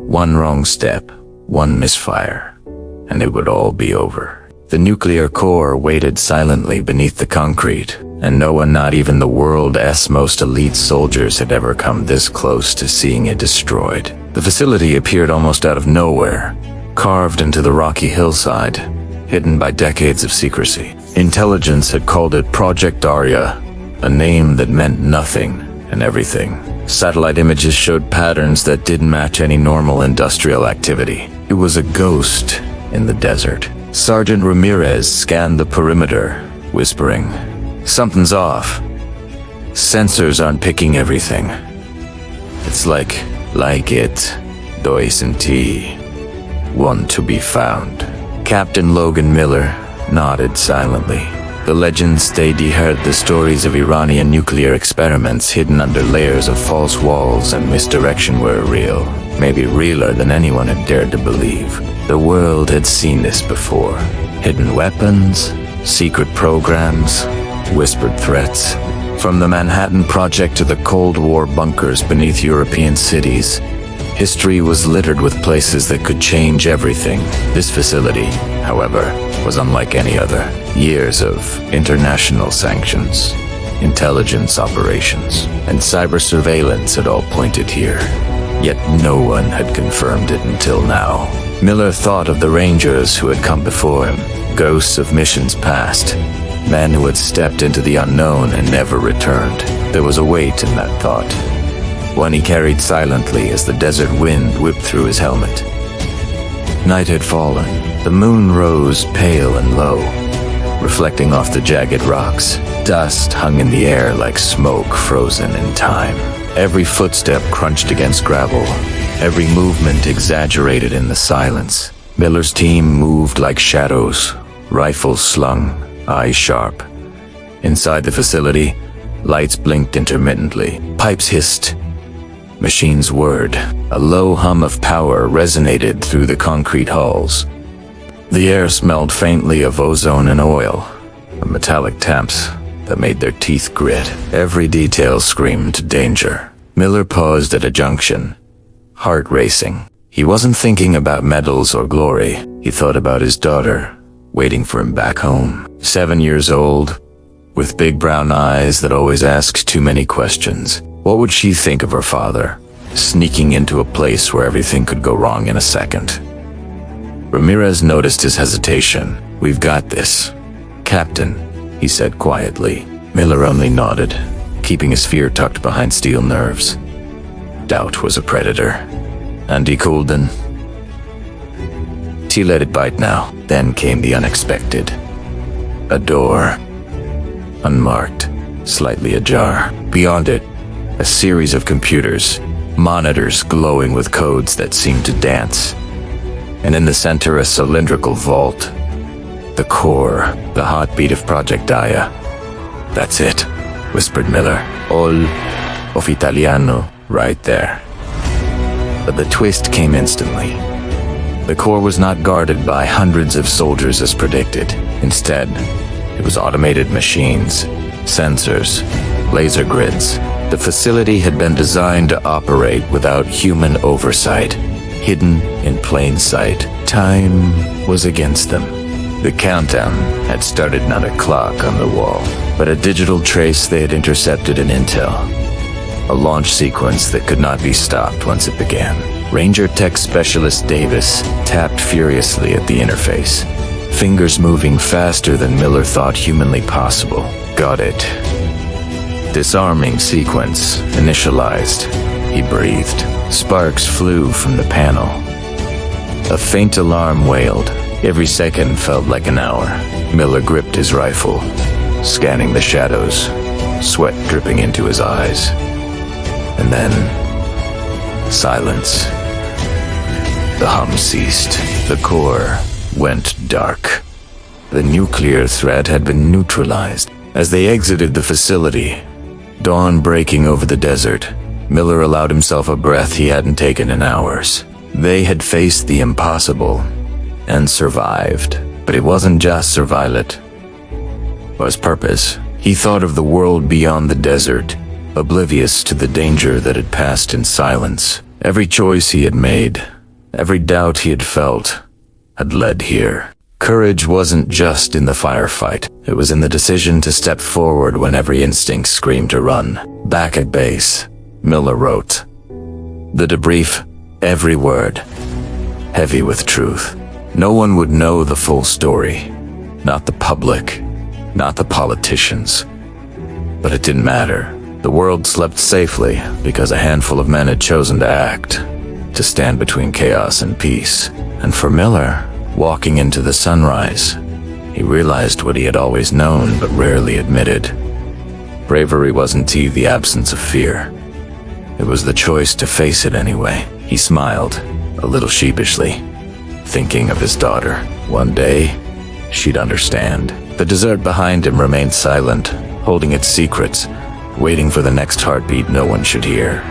One wrong step, one misfire, and it would all be over. The nuclear core waited silently beneath the concrete, and no one, not even the world's most elite soldiers, had ever come this close to seeing it destroyed. The facility appeared almost out of nowhere, carved into the rocky hillside, hidden by decades of secrecy. Intelligence had called it Project Arya, a name that meant nothing and everything. Satellite images showed patterns that didn't match any normal industrial activity. It was a ghost in the desert. Sergeant Ramirez scanned the perimeter, whispering, "Something's off. Sensors aren't picking everything. It's like it, dos and T, one to be found." Captain Logan Miller nodded silently. The legends they'd heard, the stories of Iranian nuclear experiments hidden under layers of false walls and misdirection, were real. Maybe realer than anyone had dared to believe. The world had seen this before. Hidden weapons, secret programs, whispered threats. From the Manhattan Project to the Cold War bunkers beneath European cities, history was littered with places that could change everything. This facility, however, was unlike any other. Years of international sanctions, intelligence operations, and cyber surveillance had all pointed here. Yet no one had confirmed it until now. Miller thought of the Rangers who had come before him, ghosts of missions past, men who had stepped into the unknown and never returned. There was a weight in that thought, one he carried silently as the desert wind whipped through his helmet. Night had fallen. The moon rose pale and low, reflecting off the jagged rocks. Dust hung in the air like smoke frozen in time. Every footstep crunched against gravel, every movement exaggerated in the silence. Miller's team moved like shadows, rifles slung, eyes sharp. Inside the facility, lights blinked intermittently. Pipes hissed. Machines whirred. A low hum of power resonated through the concrete halls. The air smelled faintly of ozone and oil, of metallic taps that made their teeth grit. Every detail screamed danger. Miller paused at a junction, heart racing. He wasn't thinking about medals or glory. He thought about his daughter, waiting for him back home. 7 years old, with big brown eyes that always asked too many questions. What would she think of her father, sneaking into a place where everything could go wrong in a second? Ramirez noticed his hesitation. "We've got this, Captain," he said quietly. Miller only nodded, keeping his fear tucked behind steel nerves. Doubt was a predator, and he cooled in. He let it bite now. Then came the unexpected. A door, unmarked, slightly ajar. Beyond it, a series of computers, monitors glowing with codes that seemed to dance. And in the center, a cylindrical vault. The core, the heartbeat of Project Arya. "That's it," whispered Miller. "All of Italiano right there." But the twist came instantly. The core was not guarded by hundreds of soldiers as predicted. Instead, it was automated machines, sensors, laser grids. The facility had been designed to operate without human oversight, hidden in plain sight. Time was against them. The countdown had started, not a clock on the wall, but a digital trace they had intercepted in intel. A launch sequence that could not be stopped once it began. Ranger Tech Specialist Davis tapped furiously at the interface, fingers moving faster than Miller thought humanly possible. "Got it." Disarming sequence initialized. He breathed. Sparks flew from the panel. A faint alarm wailed. Every second felt like an hour. Miller gripped his rifle, scanning the shadows, sweat dripping into his eyes. And then, silence. The hum ceased. The core went dark. The nuclear threat had been neutralized. As they exited the facility, dawn breaking over the desert, Miller allowed himself a breath he hadn't taken in hours. They had faced the impossible and survived. But it wasn't just survival, it was purpose. He thought of the world beyond the desert, oblivious to the danger that had passed in silence. Every choice he had made, every doubt he had felt, had led here. Courage wasn't just in the firefight. It was in the decision to step forward when every instinct screamed to run. Back at base, Miller wrote, "The debrief, every word, heavy with truth. No one would know the full story. Not the public, not the politicians. But it didn't matter. The world slept safely because a handful of men had chosen to act, to stand between chaos and peace." And for Miller, walking into the sunrise, he realized what he had always known but rarely admitted. Bravery wasn't the absence of fear. It was the choice to face it anyway. He smiled, a little sheepishly, thinking of his daughter. One day, she'd understand. The desert behind him remained silent, holding its secrets, waiting for the next heartbeat no one should hear.